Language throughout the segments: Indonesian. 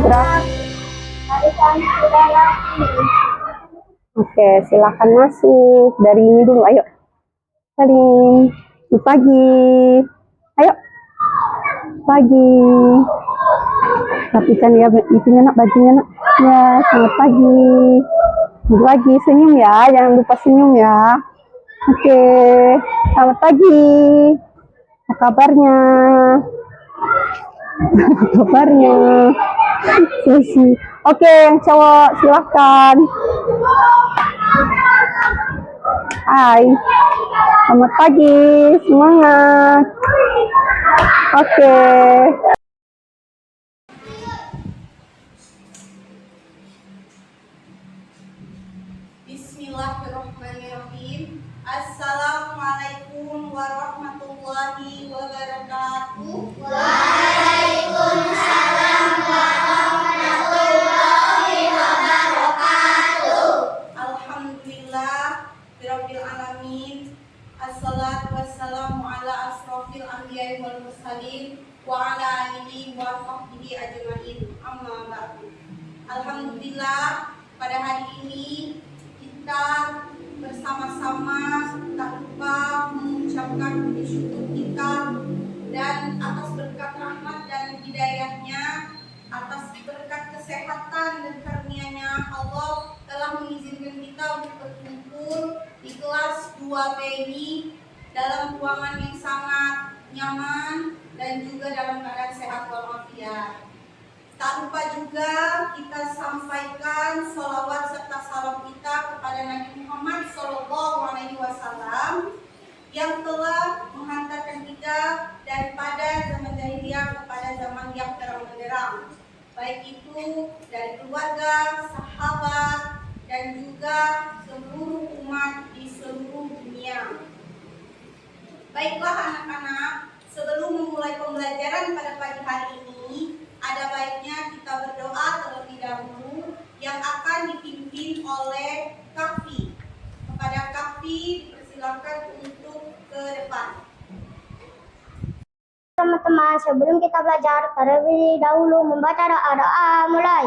Berapa? Oke, silakan masuk. Dari ini dulu, ayo. Salim. Pagi. Ayo. Pagi. Rapikan ya, itunya nak, bajunya nak. Ya, selamat pagi. Selamat pagi, senyum ya. Jangan lupa senyum ya. Oke, selamat pagi. Apa kabarnya? Apa kabarnya? Sisi. Oke, yang cowok silakan. Hai. Selamat pagi, semangat. Oke. Bismillahirrahmanirrahim. Assalamualaikum warahmatullahi wabarakatuh. Waalaikumsalam warahmatullahi wabarakatuh. Alhamdulillah Rabbil alamin. Assalatu wassalamu ala asrofil anbiya'i wal mursalin wa ala alihi wa sahbihi ajmain. Amma ba'du. Alhamdulillah, pada hari ini kita bersama-sama tak lupa mengucapkan puji syukur kita dan atas berkat rahmat dan hidayahnya, atas berkat kesehatan dan karunia-Nya, Allah telah mengizinkan kita untuk berkumpul di kelas 2B ini dalam ruangan yang sangat nyaman dan juga dalam keadaan sehat walafiat. Tak lupa juga kita sampaikan sholawat serta salam kita kepada Nabi Muhammad SAW yang telah menghantarkan kita daripada zaman jahiliyah kepada zaman yang terang benderang, baik itu dari keluarga, sahabat, dan juga seluruh umat di seluruh dunia. Baiklah anak-anak, sebelum memulai pembelajaran pada pagi hari ini, ada baiknya kita berdoa terlebih dahulu yang akan dipimpin oleh Kafi. Kepada Kafi dipersilakan untuk ke depan. Teman-teman, sebelum kita belajar, terlebih dahulu membaca doa-doa. Mulai.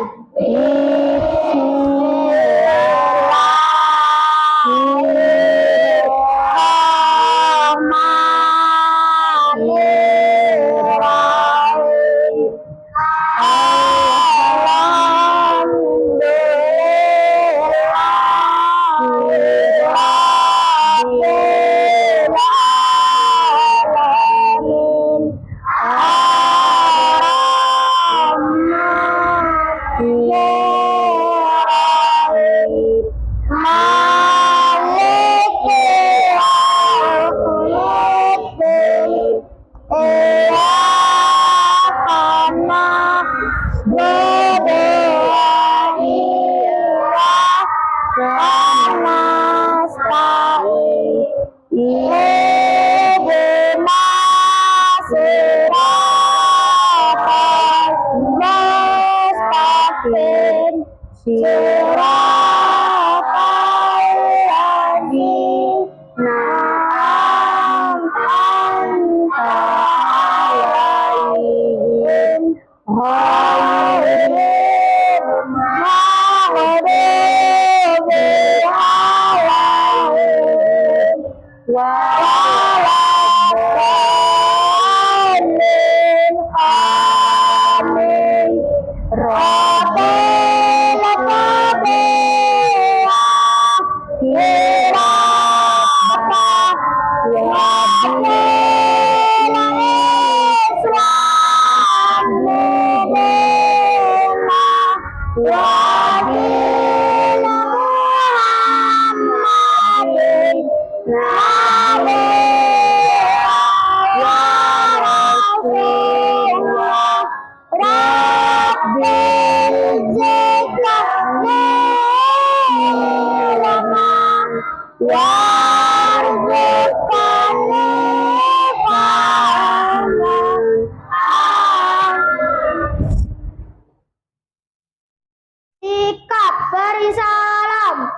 Sikap beri salam.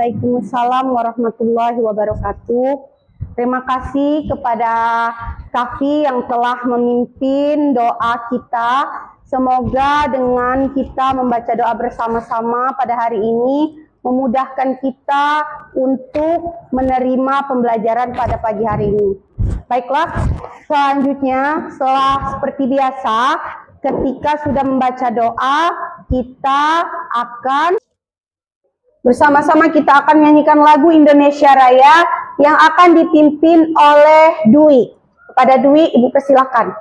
Waalaikumsalam warahmatullahi wabarakatuh. Terima kasih kepada Kafi yang telah memimpin doa kita. Semoga dengan kita membaca doa bersama-sama pada hari ini memudahkan kita untuk menerima pembelajaran pada pagi hari ini. Baiklah, selanjutnya setelah seperti biasa, ketika sudah membaca doa, kita akan bersama-sama kita akan menyanyikan lagu Indonesia Raya yang akan dipimpin oleh Dwi. Kepada Dwi, Ibu persilakan.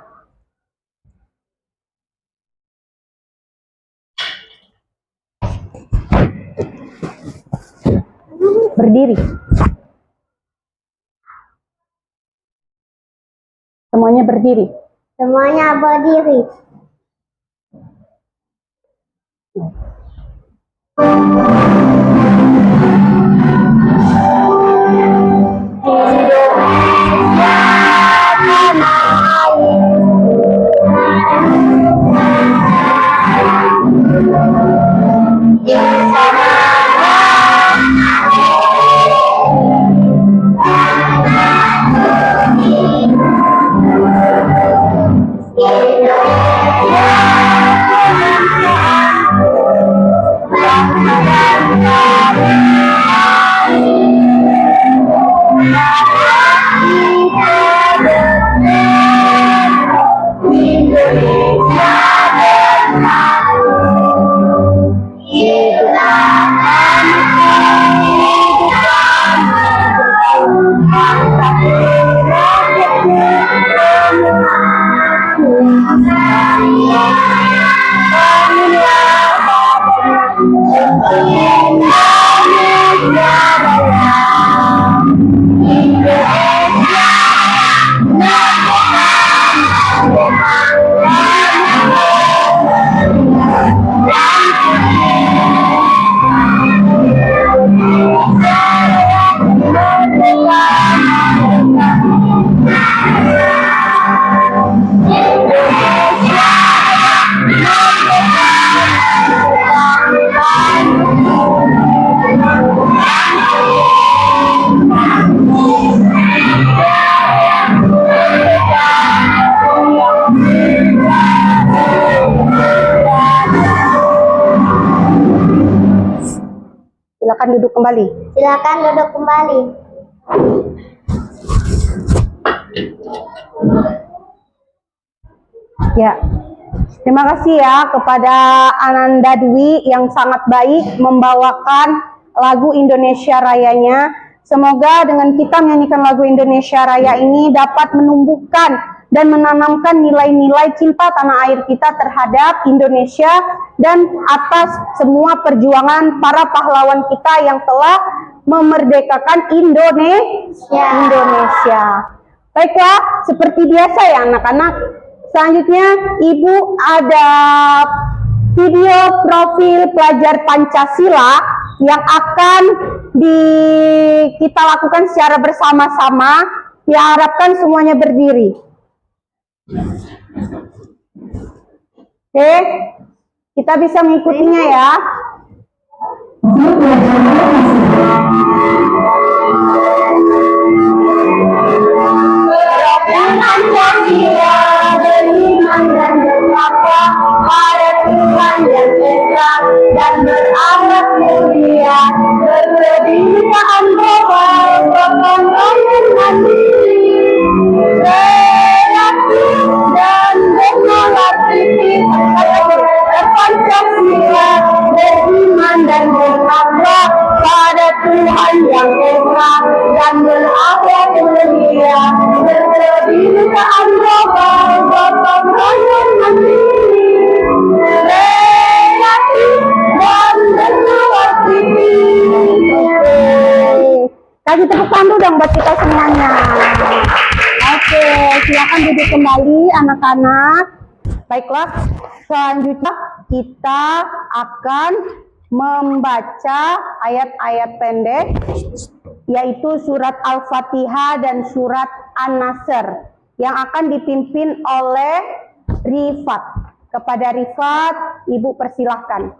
Berdiri. Semuanya berdiri. Semuanya berdiri. Silakan duduk kembali. Silakan duduk kembali. Ya, terima kasih ya kepada Ananda Dwi yang sangat baik membawakan lagu Indonesia Rayanya. Semoga dengan kita menyanyikan lagu Indonesia Raya ini dapat menumbuhkan dan menanamkan nilai-nilai cinta tanah air kita terhadap Indonesia dan atas semua perjuangan para pahlawan kita yang telah memerdekakan Indonesia. Baiklah, seperti biasa ya anak-anak. Selanjutnya, Ibu ada video profil pelajar Pancasila yang akan kita lakukan secara bersama-sama. Diharapkan semuanya berdiri. Oke, kita bisa mengikutinya ya. Pancasila beriman dan bertakwa pada Tuhan yang esa dan berakhlak mulia, berkebinekaan global, gotong royong mandiri, kreatif dan teknologi. Pancasila beriman dan bertakwa pada Tuhan yang esa dan berakhlak mulia, berkebinekaan global, gotong royong mandiri, kreatif dan teknologi. Kasih tepuk tangan dong buat kita semuanya. Oke, silakan duduk kembali anak-anak. Baiklah, selanjutnya kita akan membaca ayat-ayat pendek, yaitu surat Al-Fatihah dan surat An-Nasr, yang akan dipimpin oleh Rifat. Kepada Rifat, Ibu persilahkan.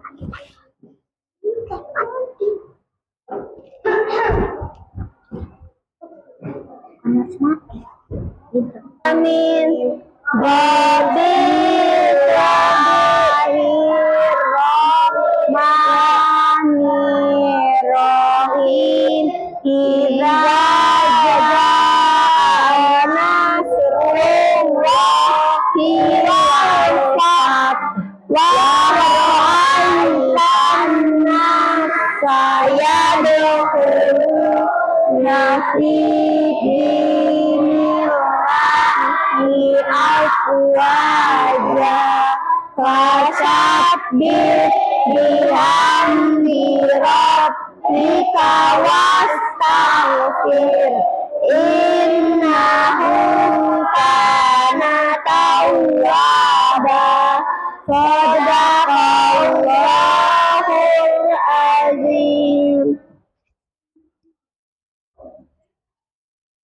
Amin. Bismillahirrahmanirrahim. Idza jaa nasrullahi wal fath wa ra'aitan nasa yadkhuluna fi dinillahi afwaja fasabbih bihamdi rabbika wastaghfir innahu kana tawwaba. Shadaqallahul azim.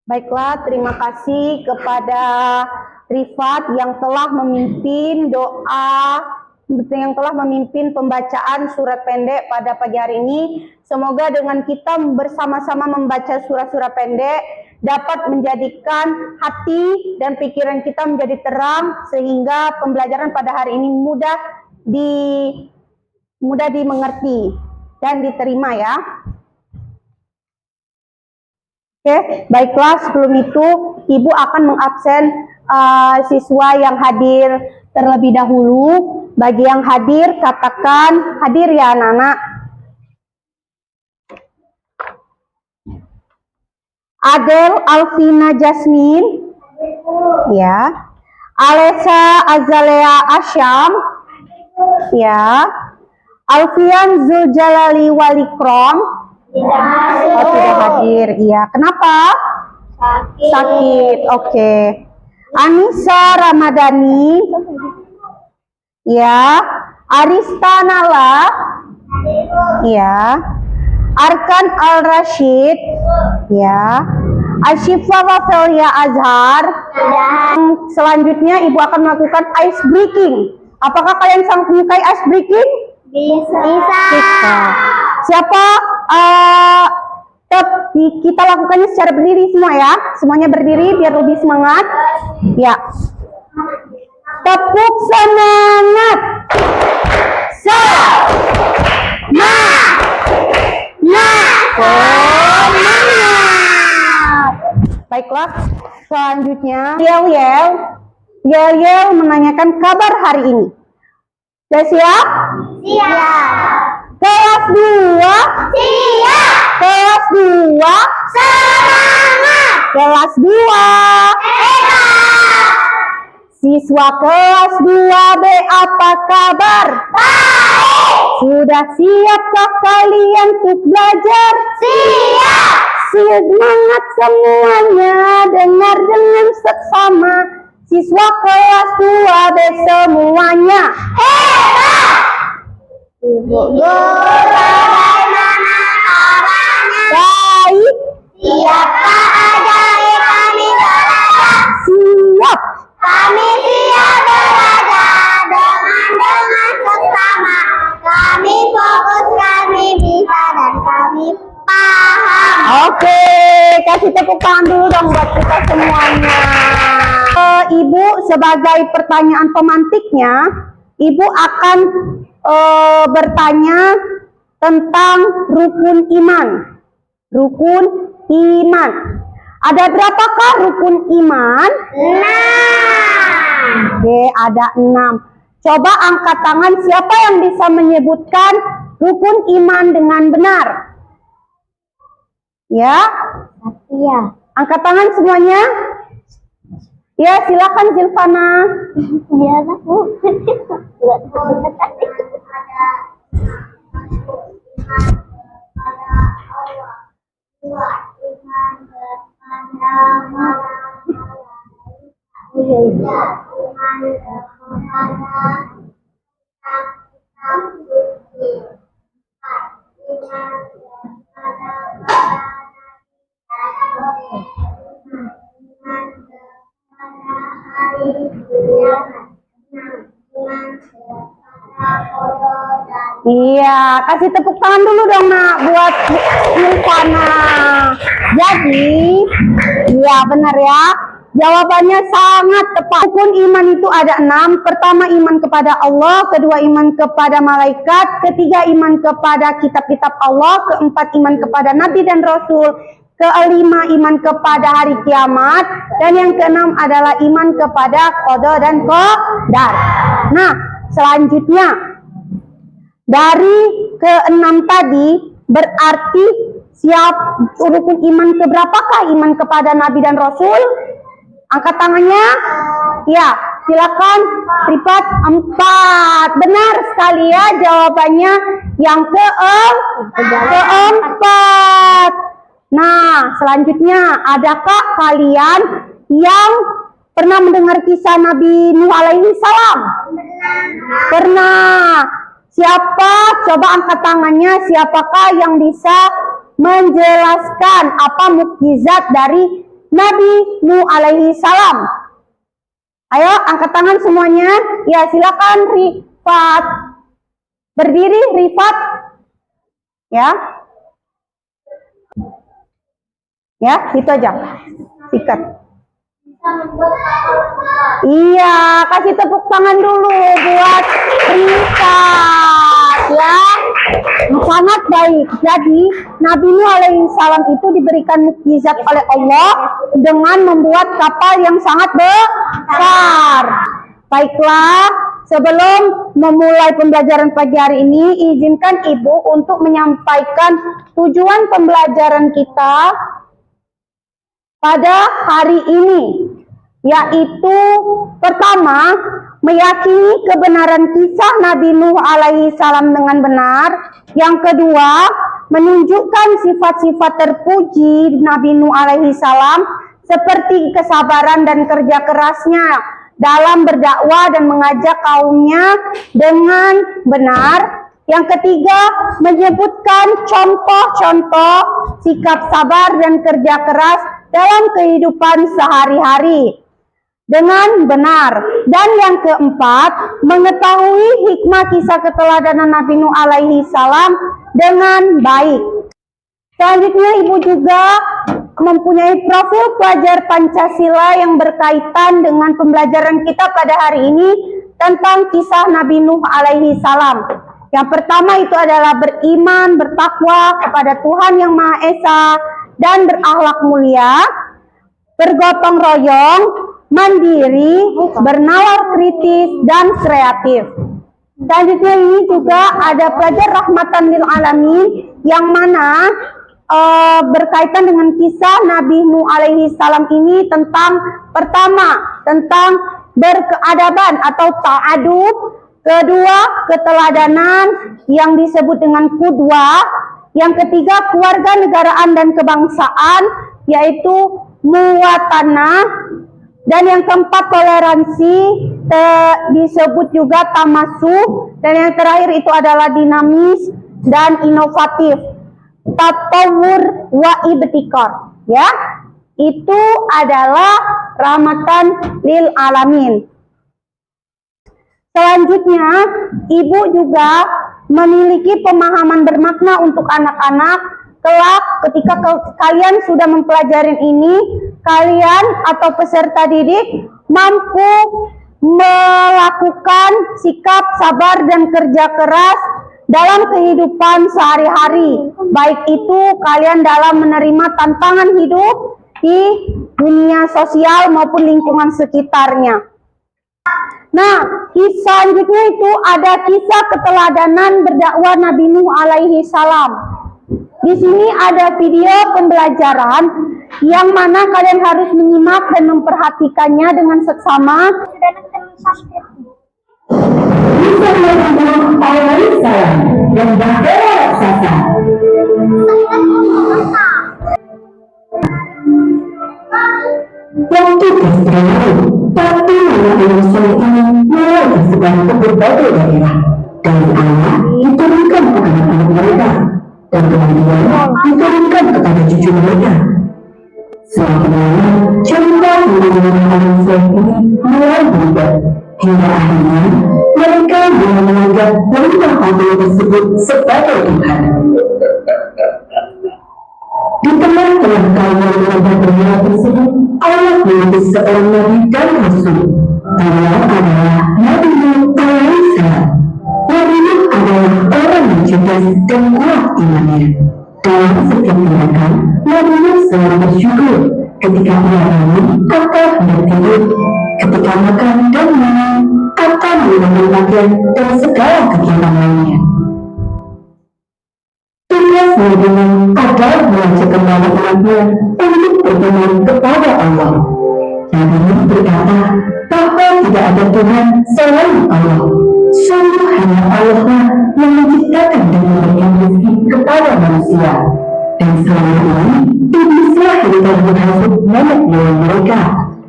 Baiklah, terima kasih kepada Rifat yang telah memimpin pembacaan surat pendek pada pagi hari ini. Semoga dengan kita bersama-sama membaca surah-surah pendek dapat menjadikan hati dan pikiran kita menjadi terang sehingga pembelajaran pada hari ini mudah dimengerti dan diterima ya. Oke, baiklah, sebelum itu Ibu akan mengabsen siswa yang hadir terlebih dahulu. Bagi yang hadir, katakan hadir ya anak-anak. Adel Alvina Jasmine, ya. Alesa Azalea Asyam, ya. Alfian Zuljalali Walikrom, tidak hadir, iya. Kenapa? Sakit. Oke. Anissa Ramadhani, ya. Arista Nala, ya. Arkan Al Rashid, ya. Ashifa Wafelia Azhar. Selanjutnya Ibu akan melakukan ice breaking. Apakah kalian sanggup menyukai ice breaking? Bisa. Siapa? Kita lakukannya secara berdiri semua ya. Semuanya berdiri biar lebih semangat. Ya. Tepuk semangat. Baiklah, selanjutnya Yel menanyakan kabar hari ini. Sudah siap? Siap. Kelas 2? Siap. Kelas 2? Semangat. Kelas 2? Hebat. Siswa kelas 2B apa kabar? Baik. Sudah siapkah kalian untuk belajar? Siap. Semangat semuanya, dengar dengan seksama. Siswa kelas 2B semuanya. Hebat. Ibu Bagaimana caranya? baik. Siapkah ajaib kami belajar? Siap. Kami siap belajar dengan seksama. Kami fokus, kami bisa, dan kami paham. Oke, kasih tepuk tangan dulu dong buat kita semuanya. Ibu sebagai pertanyaan pemantiknya, Ibu akan bertanya tentang rukun iman. Rukun iman. Ada berapakah rukun iman? 6. Oke, ada 6. Coba angkat tangan siapa yang bisa menyebutkan rukun iman dengan benar. Ya, Iya. angkat tangan semuanya. Ya, silakan Zilvana. Dia aku. Iya, kasih tepuk tangan dulu dong nak buat Nilvana. Jadi, iya benar ya. Jawabannya sangat tepat. Rukun iman itu ada 6. Pertama iman kepada Allah, kedua iman kepada malaikat, ketiga iman kepada kitab-kitab Allah, keempat iman kepada nabi dan rasul, kelima iman kepada hari kiamat, dan yang keenam adalah iman kepada qada dan qadar. Nah, selanjutnya dari keenam tadi berarti rukun iman keberapakah? Iman kepada nabi dan rasul? Angkat tangannya. Ya, silakan. Privat 4. Benar sekali ya jawabannya yang keempat. Nah, selanjutnya adakah kalian yang pernah mendengar kisah Nabi Nuh alaihi salam? Pernah. Siapa? Coba angkat tangannya. Siapakah yang bisa menjelaskan apa mukjizat dari Nabi Nuh alaihi salam? Ayo angkat tangan semuanya. Ya silakan Rifat. Berdiri Rifat. Ya. Ya, itu aja. Sikat. Iya, kasih tepuk tangan dulu buat Rifat ya. Sangat baik. Jadi Nabi Nuh alaihi salam itu diberikan mukjizat oleh Allah dengan membuat kapal yang sangat besar. Baiklah, sebelum memulai pembelajaran pagi hari ini, izinkan Ibu untuk menyampaikan tujuan pembelajaran kita pada hari ini, yaitu pertama, meyakini kebenaran kisah Nabi Nuh alaihi salam dengan benar. Yang kedua, menunjukkan sifat-sifat terpuji Nabi Nuh alaihi salam seperti kesabaran dan kerja kerasnya dalam berdakwah dan mengajak kaumnya dengan benar. Yang ketiga, menyebutkan contoh-contoh sikap sabar dan kerja keras dalam kehidupan sehari-hari dengan benar. Dan yang keempat, mengetahui hikmah kisah keteladanan Nabi Nuh alaihi salam dengan baik. Selanjutnya Ibu juga mempunyai profil pelajar Pancasila yang berkaitan dengan pembelajaran kita pada hari ini tentang kisah Nabi Nuh alaihi salam. Yang pertama itu adalah beriman, bertakwa kepada Tuhan Yang Maha Esa dan berakhlak mulia, bergotong royong, mandiri, bernalar kritis, dan kreatif. Selanjutnya ini juga ada pelajar rahmatan lil alamin yang mana berkaitan dengan kisah Nabi Nuh alaihi salam ini tentang pertama, tentang berkeadaban atau ta'adub, kedua, keteladanan yang disebut dengan qudwah, yang ketiga, keluarga negaraan dan kebangsaan, yaitu muwatanah, dan yang keempat, toleransi, disebut juga tamasuh, dan yang terakhir itu adalah dinamis dan inovatif, tatawur wa ibtikar. Ya, itu adalah rahmatan lil alamin. Selanjutnya, Ibu juga memiliki pemahaman bermakna untuk anak-anak. Kelak ketika kalian sudah mempelajari ini, kalian atau peserta didik mampu melakukan sikap sabar dan kerja keras dalam kehidupan sehari-hari. Baik itu kalian dalam menerima tantangan hidup di dunia sosial maupun lingkungan sekitarnya. Nah, selanjutnya itu ada kisah keteladanan berdakwah Nabi Nuh alaihi salam. Di sini ada video pembelajaran yang mana kalian harus menyimak dan memperhatikannya dengan seksama. Kisah Nabi Nuh alaihi salam dan bahtera raksasa. Waktu berlalu, tapi manusia ini mulai tersebar ke berbagai daerah. Dari awal diturunkan ke anak-anak mereka, dan kemudian diturunkan kepada cucu mereka. Semakin lama, cerita mengenai manusia ini mulai berubah, hingga akhirnya mereka yang menganggap rumah Allah tersebut sebagai Tuhan. Di tengah-tengah kaum yang menganggap tersebut, Allah mengutus seorang nabi dan rasul. Beliau adalah Nabi Nuh alaihissalam. Nabi Nuh adalah orang yang cerdas dan kuat imannya. Dalam setiap tindakan, Nabi Nuh selalu bersyukur ketika ia bangun atau hendak tidur, ketika makan dan minum, atau menggunakan pakaian dan segala kegiatan lainnya. Tugas Nabi Nuh adalah mengajak kembali umatnya untuk beriman kepada Allah. Nabi Nuh berkata bahwa tidak ada Tuhan selain Allah. Sungguh hanya Allah lah yang menciptakan dan memberikan rezeki kepada manusia. Dan selama ini, iblislah yang telah menghasut nenek moyang mereka,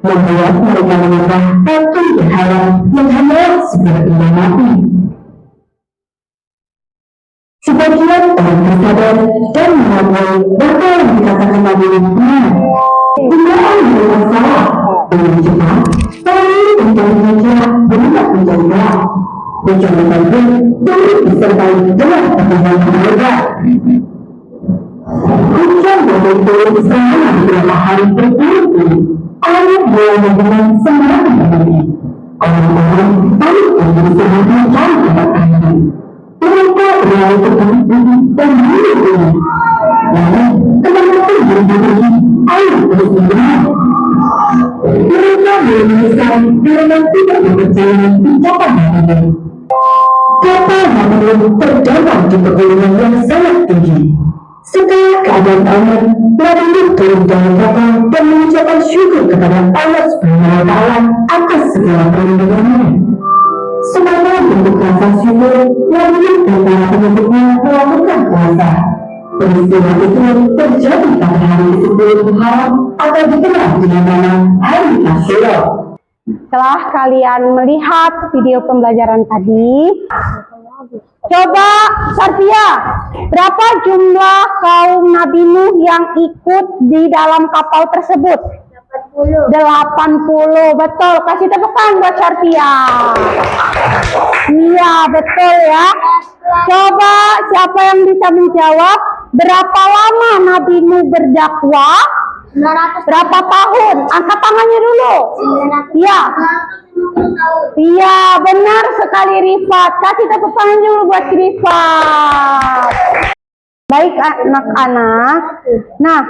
membuat mereka menyembah patung berhala yang hanyalah sebuah benda mati. Sebagian orang tersadar dan mengakui bahwa yang dikatakan Nabi Nuh benar. Tindakan mereka salah. Dengan cepat, lalu mencari hijrah berubah menjadi gelap. Mencari bantuan turut disertai dengan pertanyaan mereka. Hujan badai turun selama beberapa hari berturut-turut. Air mulai dengan sembarangan berhenti. Orang-orang panik dan berusaha mencari tempat air. Mereka berlari ke bumi dan bumi. Lalu teman-teman berbagi air terus mengalir. Mereka menyesal karena tidak mempercayai ucapan Nabi Nuh. Kapal Nabi Nuh terdampar di pegunungan yang sangat tinggi. Setelah keadaan aman, Nabi Nuh turun dari kapal dan mengucapkan syukur kepada Allah Subhanahu wa Ta'ala atas segala perlindungannya. Sebagai bentuk rasa syukur, Nabi Nuh dan para pengikutnya melakukan puasa. Peristiwa itu terjadi pada hari ke-10 Muharram atau dikenal dengan nama Hari Asyura. Setelah kalian melihat video pembelajaran tadi, coba Sartia, berapa jumlah kaum Nabi Nuh yang ikut di dalam kapal tersebut? 80, betul. Kasih tepuk tangan buat Sartia. Iya, betul ya. Coba siapa yang bisa menjawab, berapa lama Nabi Nuh berdakwah? 900 Berapa tahun? Angkat tangannya dulu. Iya. Iya, benar sekali Rifat. Kasih tepuk tangan dulu buat Rifat. Baik anak-anak. Nah,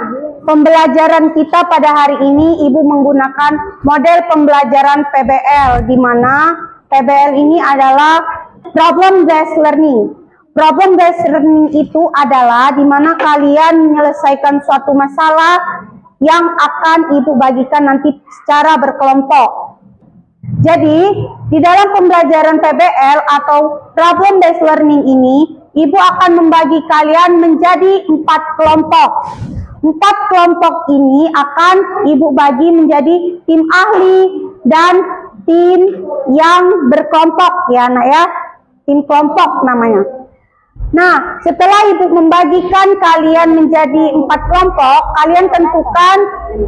pembelajaran kita pada hari ini Ibu menggunakan model pembelajaran PBL, di mana PBL ini adalah problem based learning. Problem based learning itu adalah di mana kalian menyelesaikan suatu masalah yang akan Ibu bagikan nanti secara berkelompok. Jadi, di dalam pembelajaran PBL atau problem based learning ini, Ibu akan membagi kalian menjadi 4 kelompok. 4 kelompok ini akan Ibu bagi menjadi tim ahli dan tim yang berkelompok ya anak ya. Tim kelompok namanya. Nah, setelah Ibu membagikan kalian menjadi 4 kelompok, kalian tentukan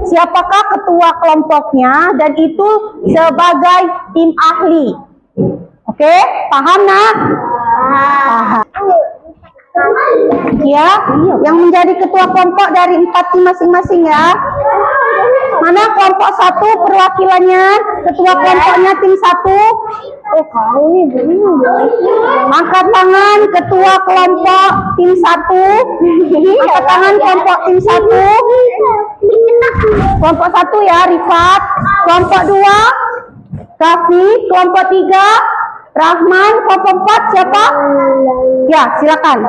siapakah ketua kelompoknya dan itu sebagai tim ahli. Oke, paham nak? Paham. Ya, yang menjadi ketua kelompok dari 4 tim masing-masing ya. Mana kelompok 1 perwakilannya, ketua kelompoknya tim 1. Oh, kau nih angkat tangan ketua kelompok tim 1. Angkat tangan kelompok tim 1. Kelompok 1 ya, Rifat. Kelompok 2 Kafi. Kelompok 3 Rahman. Kelompok 4 siapa? Ya, silakan.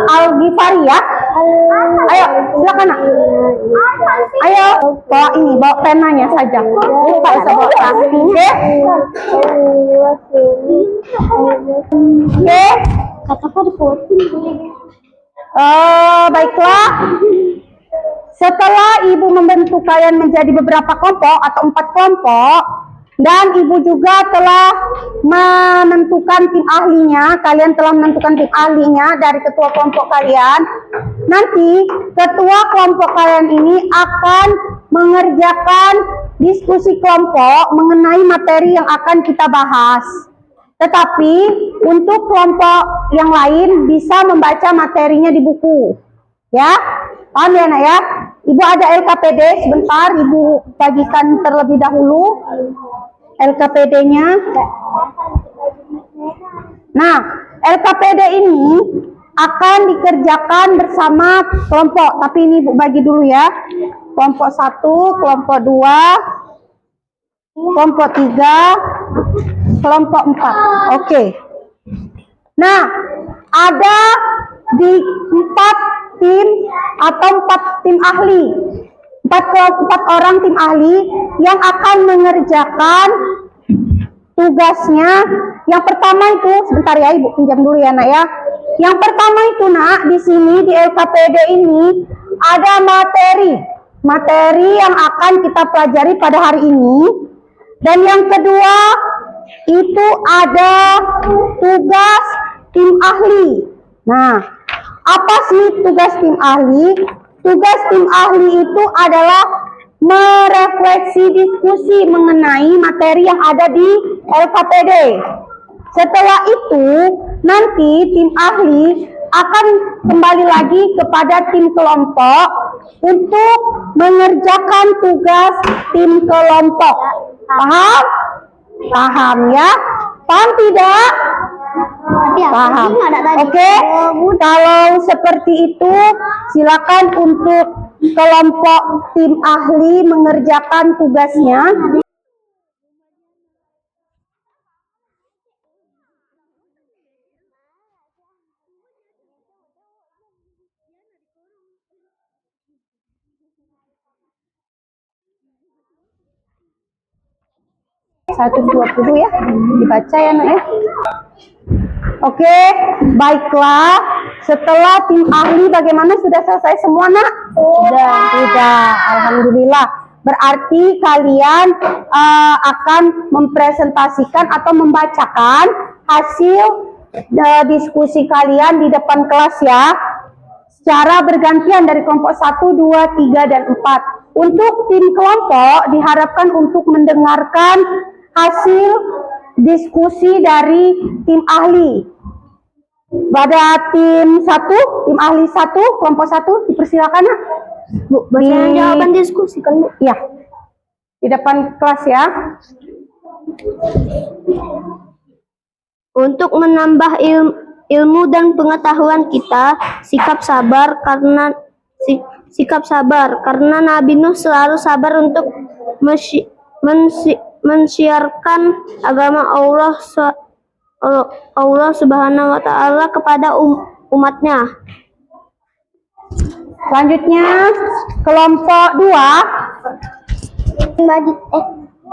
Al-Ghifari ya. Ayo, silakan nak. Ayo, bawa ini, bawa penanya saja. Lupa bawa Kafi. Oke? Oke? Baiklah. Setelah Ibu membentuk kalian menjadi beberapa kelompok atau 4 kelompok, dan Ibu juga telah menentukan tim ahlinya, kalian telah menentukan tim ahlinya dari ketua kelompok kalian. Nanti ketua kelompok kalian ini akan mengerjakan diskusi kelompok mengenai materi yang akan kita bahas. Tetapi untuk kelompok yang lain bisa membaca materinya di buku. Ya, paham ya nak ya? Ibu ada LKPD sebentar, Ibu bagikan terlebih dahulu LKPD-nya. Nah, LKPD ini akan dikerjakan bersama kelompok, tapi ini Ibu bagi dulu ya. Kelompok 1, kelompok 2, kelompok 3, kelompok 4. Oke. Nah, ada di 4 tim atau 4 tim ahli. 4 orang tim ahli yang akan mengerjakan tugasnya. Yang pertama itu, sebentar ya Ibu pinjam dulu ya nak ya. Yang pertama itu nak, di sini di LKPD ini ada materi yang akan kita pelajari pada hari ini. Dan yang kedua itu ada tugas tim ahli. Nah, apa sih tugas tim ahli? Tugas tim ahli itu adalah merefleksi diskusi mengenai materi yang ada di LKPD. Setelah itu, nanti tim ahli akan kembali lagi kepada tim kelompok untuk mengerjakan tugas tim kelompok. Paham? Paham ya? Paham tidak? Paham. Oke. Kalau seperti itu, silakan untuk kelompok tim ahli mengerjakan tugasnya. Satu 20 ya, dibaca ya nak ya. Oke, baiklah. Setelah tim ahli bagaimana, sudah selesai semua nak? Sudah. Alhamdulillah. Berarti kalian akan mempresentasikan atau membacakan hasil diskusi kalian di depan kelas ya. Secara bergantian dari kelompok 1, 2, 3, dan 4. Untuk tim kelompok diharapkan untuk mendengarkan hasil diskusi dari tim ahli. Pada tim 1, tim ahli 1, kelompok 1, dipersilakan nak. Bu, bacakan jawaban diskusi kan Bu? Iya, di depan kelas ya. Untuk menambah ilmu dan pengetahuan kita, sikap sabar karena Nabi Nuh selalu sabar untuk mensiarkan agama Allah Subhanahu wa taala kepada umatnya. Selanjutnya kelompok 2,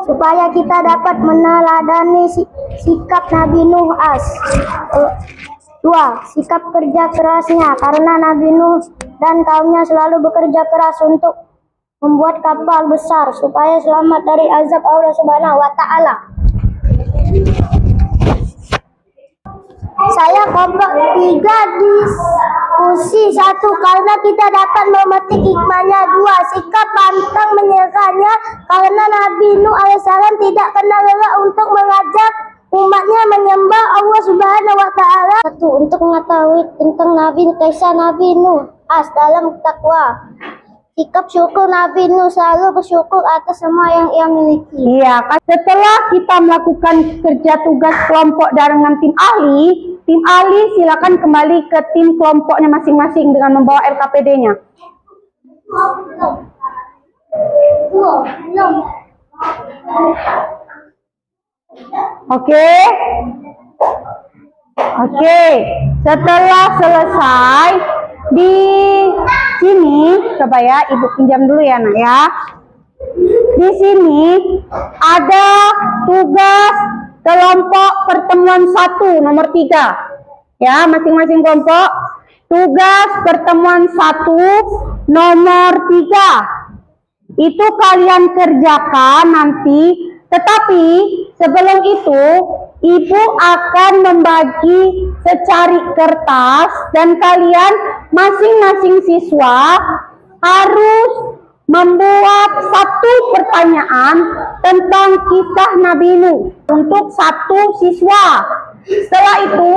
supaya kita dapat meneladani sikap Nabi Nuh 2. Sikap kerja kerasnya, karena Nabi Nuh dan kaumnya selalu bekerja keras untuk membuat kapal besar supaya selamat dari azab Allah Subhanahu wa taala. Saya kelompok 3 diskusi 1 karena kita dapat memetik hikmahnya. 2. Sikap pantang menyerahnya karena Nabi Nuh alaihissalam tidak pernah lelah untuk mengajak umatnya menyembah Allah Subhanahu wa taala. 1. Untuk mengetahui tentang kisah Nabi Nuh dalam takwa. Sikap syukur Nabi Nuh selalu bersyukur atas semua yang ia miliki. Iya, setelah kita melakukan kerja tugas kelompok dengan tim ahli silakan kembali ke tim kelompoknya masing-masing dengan membawa LKPD-nya. Oke. Setelah selesai di sini, coba ya Ibu pinjam dulu ya nak ya. Di sini ada tugas kelompok pertemuan 1 nomor 3 ya, masing-masing kelompok tugas pertemuan 1 nomor 3 itu kalian kerjakan nanti. Tetapi sebelum itu Ibu akan membagi secari kertas dan kalian masing-masing siswa harus membuat satu pertanyaan tentang kisah Nabi Nuh untuk satu siswa. Setelah itu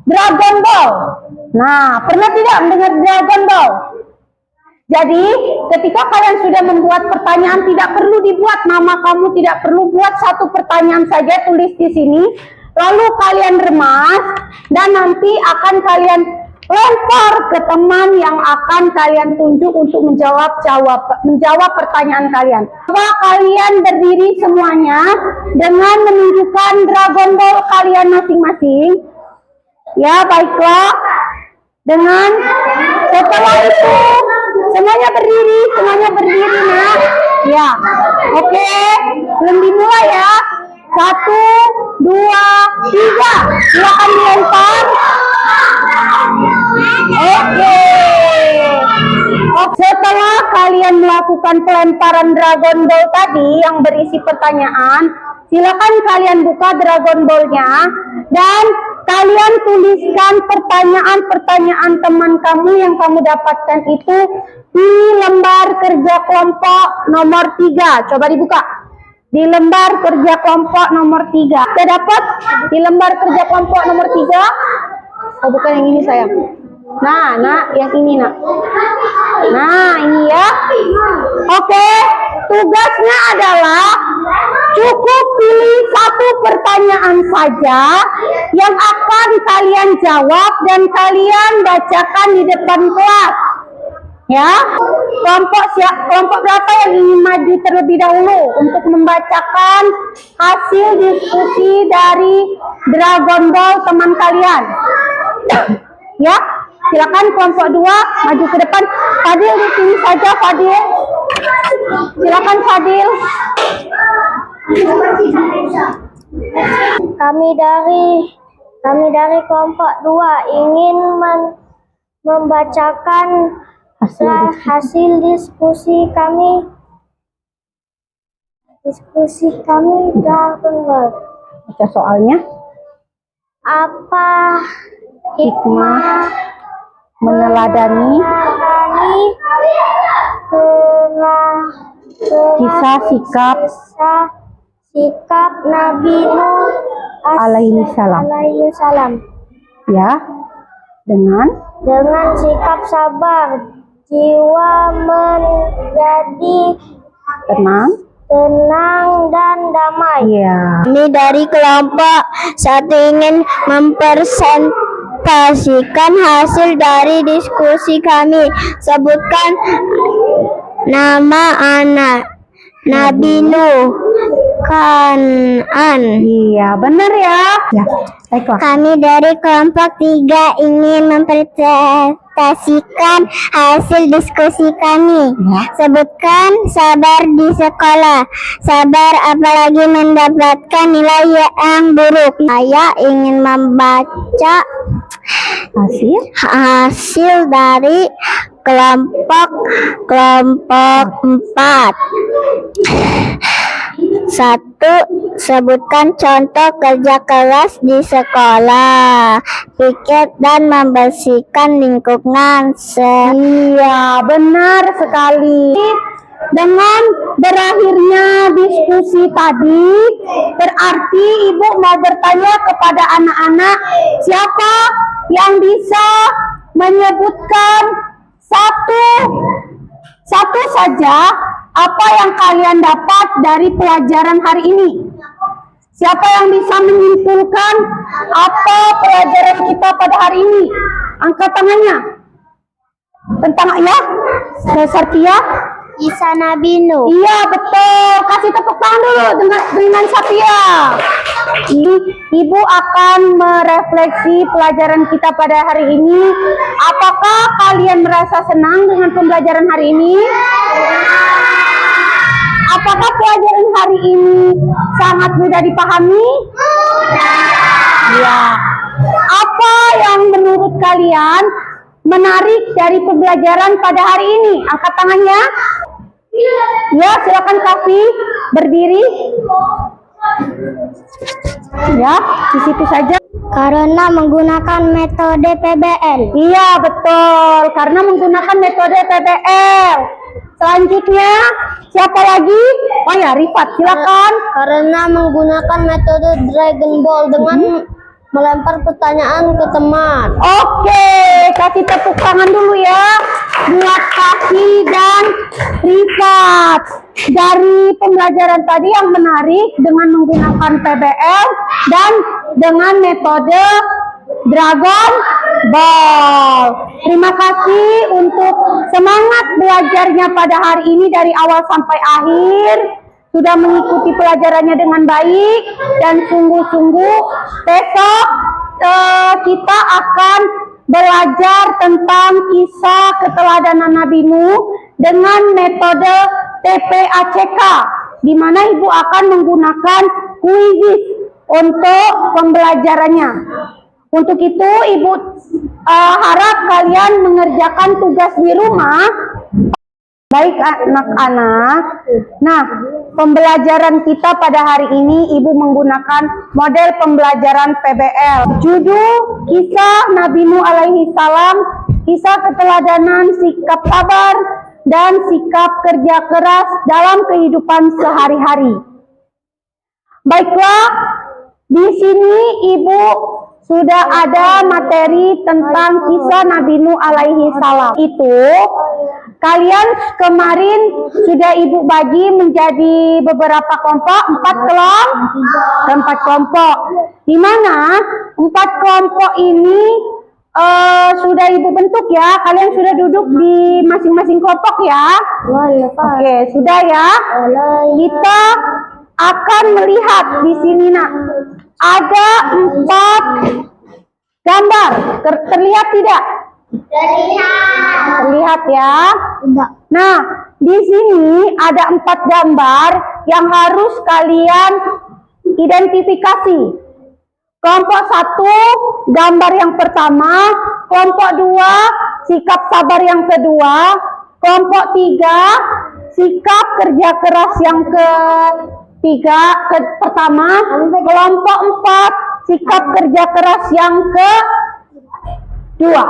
Dragon Ball. Nah, pernah tidak mendengar Dragon Ball? Jadi, ketika kalian sudah membuat pertanyaan, tidak perlu dibuat nama kamu, tidak perlu buat satu pertanyaan saja, tulis di sini. Lalu kalian remas dan nanti akan kalian lempar ke teman yang akan kalian tunjuk untuk menjawab pertanyaan kalian. Coba kalian berdiri semuanya dengan menunjukkan Dragon Ball kalian masing-masing. Ya, baiklah. Dengan setelah itu semuanya berdiri nak. Ya, oke. Belum dimulai ya. 1, 2, 3. Silakan dilempar. Oke. Setelah kalian melakukan pelemparan Dragon Ball tadi yang berisi pertanyaan, silakan kalian buka Dragon Ball-nya dan kalian tuliskan pertanyaan-pertanyaan teman kamu yang kamu dapatkan itu di lembar kerja kelompok nomor 3. Coba dibuka. Di lembar kerja kelompok nomor 3. Sudah dapat di lembar kerja kelompok nomor 3? Oh, bukan yang ini sayang. Nah, yang ini nak. Nah, ini ya. Oke, tugasnya adalah cukup pilih satu pertanyaan saja yang akan kalian jawab dan kalian bacakan di depan kelas. Ya, kelompok berapa yang ingin maju terlebih dahulu untuk membacakan hasil diskusi dari Dragon Ball teman kalian? Ya, silakan kelompok 2 maju ke depan. Fadil di sini saja, Fadil. Silakan Fadil. Kami dari kelompok 2 ingin membacakan hasil diskusi kami Dragon Ball. Baca soalnya. Apa Hikmah meneladani kisah sikap Nabi Nuh alaihi salam. Ya, dengan sikap sabar, jiwa menjadi tenang dan damai. ya. Kami dari kelompok 1 ingin mempresentasikan hasil dari diskusi kami. Sebutkan nama anak Nabi Nuh. Kan'an. Iya, benar ya. Ya, baiklah. Kami dari kelompok 3 ingin mempresentasikan hasil diskusi kami. Sebutkan sabar di sekolah. Sabar apalagi mendapatkan nilai yang buruk. Saya ingin membaca hasil dari kelompok 4. 1. Sebutkan contoh kerja keras di sekolah. Pikir dan membersihkan lingkungan. Iya, benar sekali. Dengan berakhirnya diskusi tadi, berarti Ibu mau bertanya kepada anak-anak, siapa yang bisa menyebutkan satu saja apa yang kalian dapat dari pelajaran hari ini? Siapa yang bisa menyimpulkan apa pelajaran kita pada hari ini? Angkat tangannya. Tentang ya, Sartia? Kisah Nabi Nuh. Iya, betul. Kasih tepuk tangan dulu dengan Sartia. Ibu akan merefleksi pelajaran kita pada hari ini. Apakah kalian merasa senang dengan pembelajaran hari ini? Apakah pelajaran hari ini sangat mudah dipahami? Ya. Apa yang menurut kalian menarik dari pembelajaran pada hari ini? Angkat tangannya. Ya, silakan Kafi berdiri. Ya, di situ saja. Karena menggunakan metode PBL. Iya, betul. Karena menggunakan metode PBL. selanjutnya siapa lagi? Oh ya, Rifat, silakan. Karena menggunakan metode Dragon Ball dengan melempar pertanyaan ke teman. Oke, kasih tepuk tangan dulu ya buat Kaki dan Rifat. Dari pembelajaran tadi yang menarik dengan menggunakan PBL dan dengan metode Dragon Ball. Terima kasih untuk semangat belajarnya pada hari ini dari awal sampai akhir. Sudah mengikuti pelajarannya dengan baik dan sungguh-sungguh besok kita akan belajar tentang kisah keteladanan Nabi Nuh dengan metode TPACK, di mana Ibu akan menggunakan kuisis untuk pembelajarannya. Untuk itu Ibu harap kalian mengerjakan tugas di rumah. Baik anak-anak. Nah, pembelajaran kita pada hari ini Ibu menggunakan model pembelajaran PBL. Judul kisah Nabi Nuh alaihi salam, kisah keteladanan, sikap sabar dan sikap kerja keras dalam kehidupan sehari-hari. Baiklah, di sini Ibu sudah ada materi tentang kisah Nabi Nuh alaihi salam. Itu kalian kemarin sudah Ibu bagi menjadi beberapa kelompok, 4 kelompok, di mana 4 kelompok ini sudah Ibu bentuk ya. Kalian sudah duduk di masing-masing kelompok ya. Oke, sudah ya. Kita akan melihat di sini nak, ada 4 gambar. Terlihat tidak? Terlihat ya. Nah, di sini ada 4 gambar yang harus kalian identifikasi. Kelompok 1, gambar yang pertama. Kelompok 2, sikap sabar yang kedua. Kelompok 3, sikap kerja keras yang ketiga, pertama. Kelompok 4, sikap kerja keras yang kedua.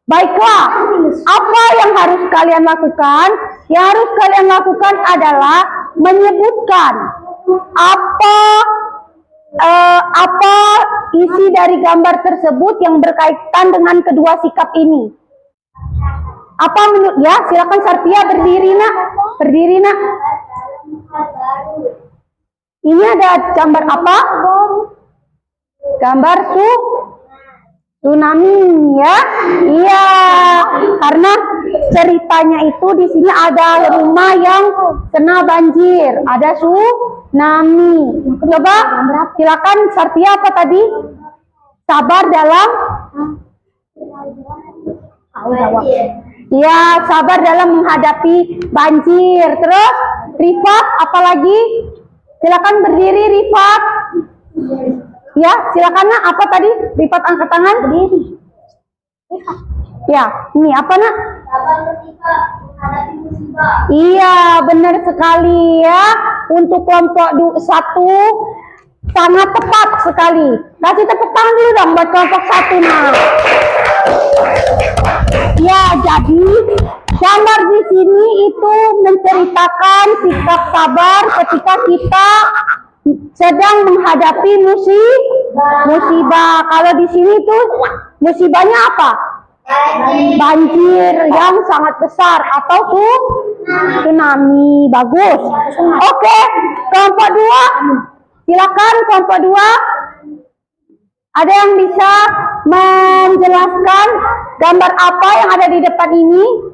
Baiklah, apa yang harus kalian lakukan? Yang harus kalian lakukan adalah menyebutkan apa isi dari gambar tersebut yang berkaitan dengan kedua sikap ini. Apa menurut ya? Silakan Sartia berdiri nak. Berdiri nak. Ini ada gambar apa? Gambar tsunami ya. Iya, karena ceritanya itu di sini ada rumah yang kena banjir, ada tsunami. Coba silakan Sartia, apa tadi? Sabar dalam ya, sabar dalam menghadapi banjir. Terus Rifat, apalagi? Silakan berdiri Rifat. Ya, silakan nak. Apa tadi? Rifat angkat tangan. Berdiri. Ya, ini apa nak? Iya, benar sekali ya. Untuk kelompok 1 sangat tepat sekali. Kasih tepuk tangan dulu dong buat kelompok 1 nak. Ya, jadi gambar di sini itu menceritakan sikap sabar ketika kita sedang menghadapi musibah. Kalau di sini tuh musibahnya apa? Banjir yang sangat besar atau tsunami. Bagus. Oke, kelompok 2. Silakan kelompok 2. Ada yang bisa menjelaskan gambar apa yang ada di depan ini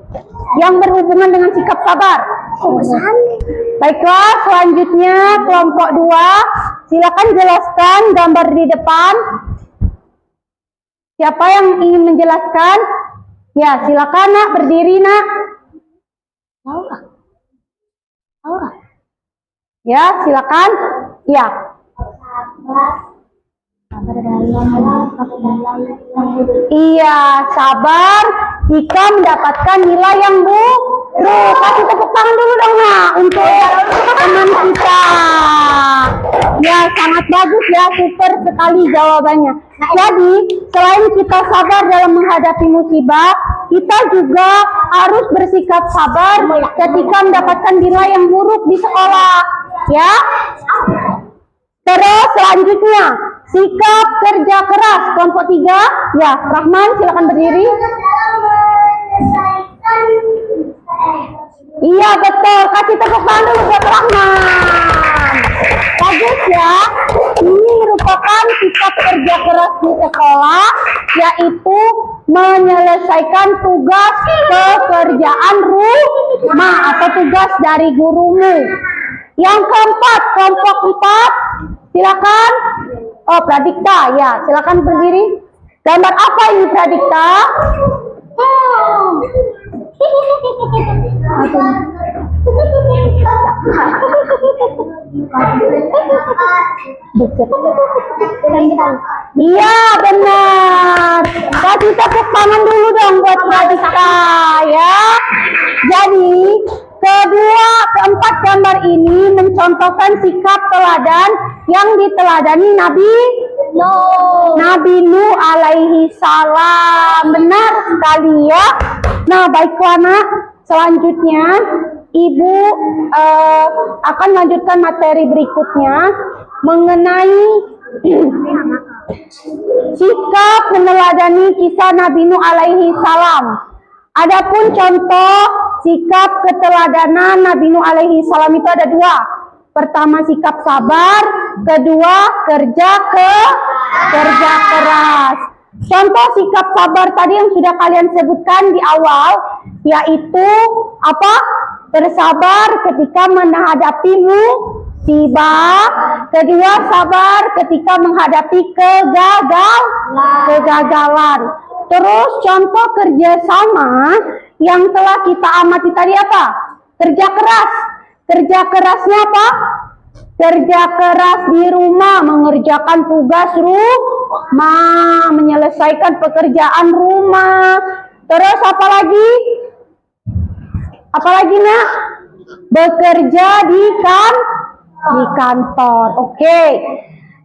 yang berhubungan dengan sikap sabar? Baiklah, selanjutnya kelompok 2. Silakan jelaskan gambar di depan. Siapa yang ingin menjelaskan? Ya, silakan nak, berdiri nak. Ya, silakan. Ya. Iya, sabar jika mendapatkan nilai yang buruk. Kasih tepuk tangan dulu dong nak untuk teman kita. Ya, sangat bagus ya, super sekali jawabannya. Jadi, selain kita sabar dalam menghadapi musibah, kita juga harus bersikap sabar ketika mendapatkan nilai yang buruk di sekolah, ya. Terus selanjutnya, sikap kerja keras, kelompok 3. Ya, Rahman silakan berdiri. Iya betul, kasih tepuk tangan dulu buat Rahman. Bagus ya. Ini merupakan sikap kerja keras di sekolah, yaitu menyelesaikan tugas pekerjaan rumah atau tugas dari gurumu. Yang keempat, kelompok 4, silakan. Oh, Pradikta, ya, silakan berdiri. Gambar apa ini Pradikta? Iya benar. Kasih tepuk tangan dulu dong buat Pradikta ya. Jadi keempat gambar ini mencontohkan sikap teladan yang diteladani Nabi Nuh alaihi salam. Benar sekali ya. Nah, baiklah nak, selanjutnya Ibu akan melanjutkan materi berikutnya mengenai sikap meneladani kisah Nabi Nuh alaihi salam. Adapun contoh sikap keteladanan Nabi Nuh alaihi salam itu ada 2. Pertama sikap sabar, kedua kerja keras. Contoh sikap sabar tadi yang sudah kalian sebutkan di awal, yaitu apa? Bersabar ketika menghadapi musibah. Kedua, sabar ketika menghadapi kegagalan. Terus contoh kerjasama yang telah kita amati tadi apa? Kerja keras. Kerja kerasnya apa? Kerja keras di rumah, mengerjakan tugas rumah, menyelesaikan pekerjaan rumah. Terus apa lagi? Apalagi nak? Bekerja di kantor. Oke.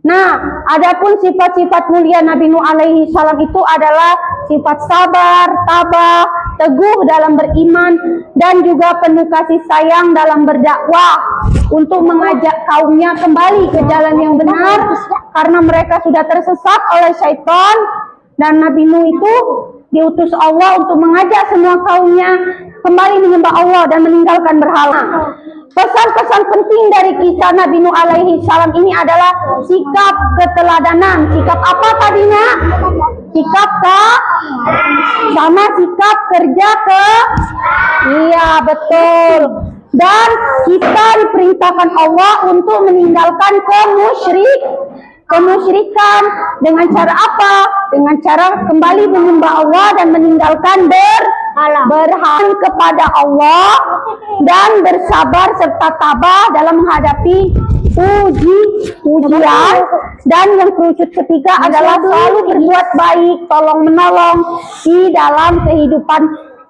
Nah, adapun sifat-sifat mulia Nabi Nuh alaihi salam itu adalah sifat sabar, tabah, teguh dalam beriman, dan juga penuh kasih sayang dalam berdakwah untuk mengajak kaumnya kembali ke jalan yang benar karena mereka sudah tersesat oleh syaitan. Dan Nabi Nuh itu diutus Allah untuk mengajak semua kaumnya kembali menyembah Allah dan meninggalkan berhala. Pesan-pesan penting dari kisah Nabi Nuh alaihi salam ini adalah sikap keteladanan. Sikap apa tadinya? Sikap sama sikap kerja Iya betul. Dan kita diperintahkan Allah untuk meninggalkan kemusyrikan. Dengan cara apa? Dengan cara kembali menyembah Allah dan meninggalkan berharap kepada Allah dan bersabar serta tabah dalam menghadapi ujian. Dan yang kerucut ketiga adalah selalu berbuat baik, tolong menolong di dalam kehidupan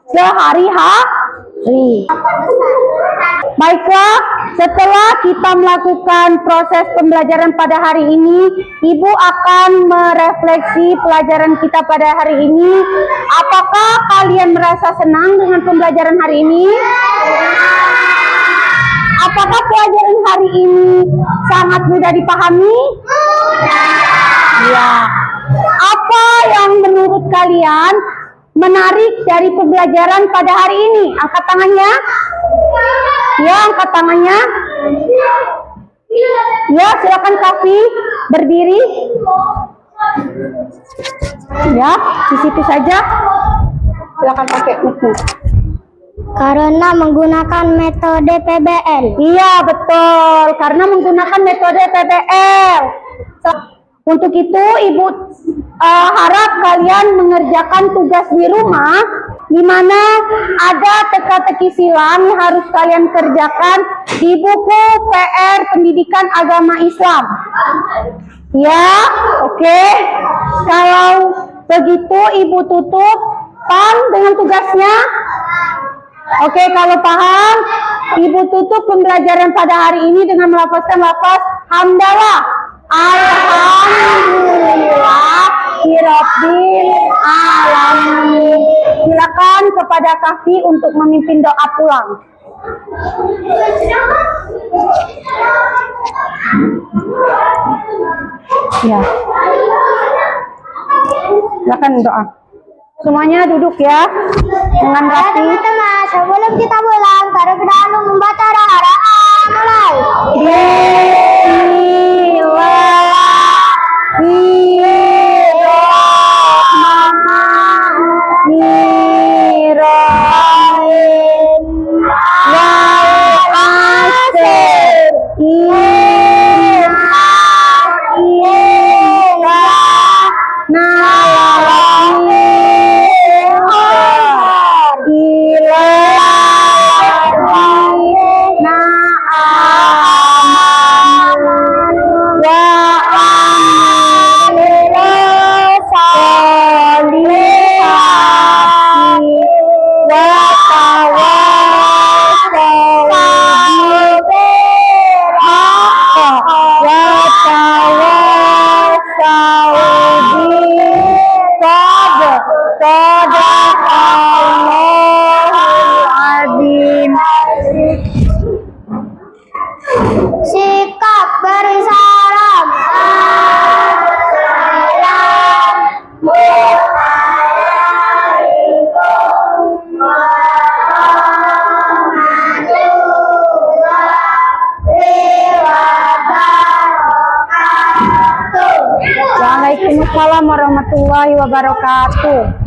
sehari-hari. Baiklah, setelah kita melakukan proses pembelajaran pada hari ini, Ibu akan merefleksi pelajaran kita pada hari ini. Apakah kalian merasa senang dengan pembelajaran hari ini? Apakah pelajaran hari ini sangat mudah dipahami? Ya. Apa yang menurut kalian menarik dari pembelajaran pada hari ini? Angkat tangannya. Ya, angkat tangannya. Ya, silakan Kafi berdiri. Ya, di situ saja. Silakan pakai buku. Karena menggunakan metode PBL. Iya, betul. Karena menggunakan metode PBL. Untuk itu, Ibu harap kalian mengerjakan tugas di rumah, di mana ada teka-teki silang yang harus kalian kerjakan di buku PR Pendidikan Agama Islam. Ya, oke. Kalau begitu, Ibu tutup. Paham dengan tugasnya? Oke, kalau paham, Ibu tutup pembelajaran pada hari ini dengan melafazkan lafaz hamdalah. Alhamdulillah Rabbil alamin. Silakan kepada Kafi untuk memimpin doa pulang. Ya. Silakan doa. Semuanya duduk ya dengan rapi. Teman-teman, sebelum kita pulang, taruh kedanu membaca doa mulai. Sikap bersalam. Waalaikumsalam warahmatullahi wabarakatuh.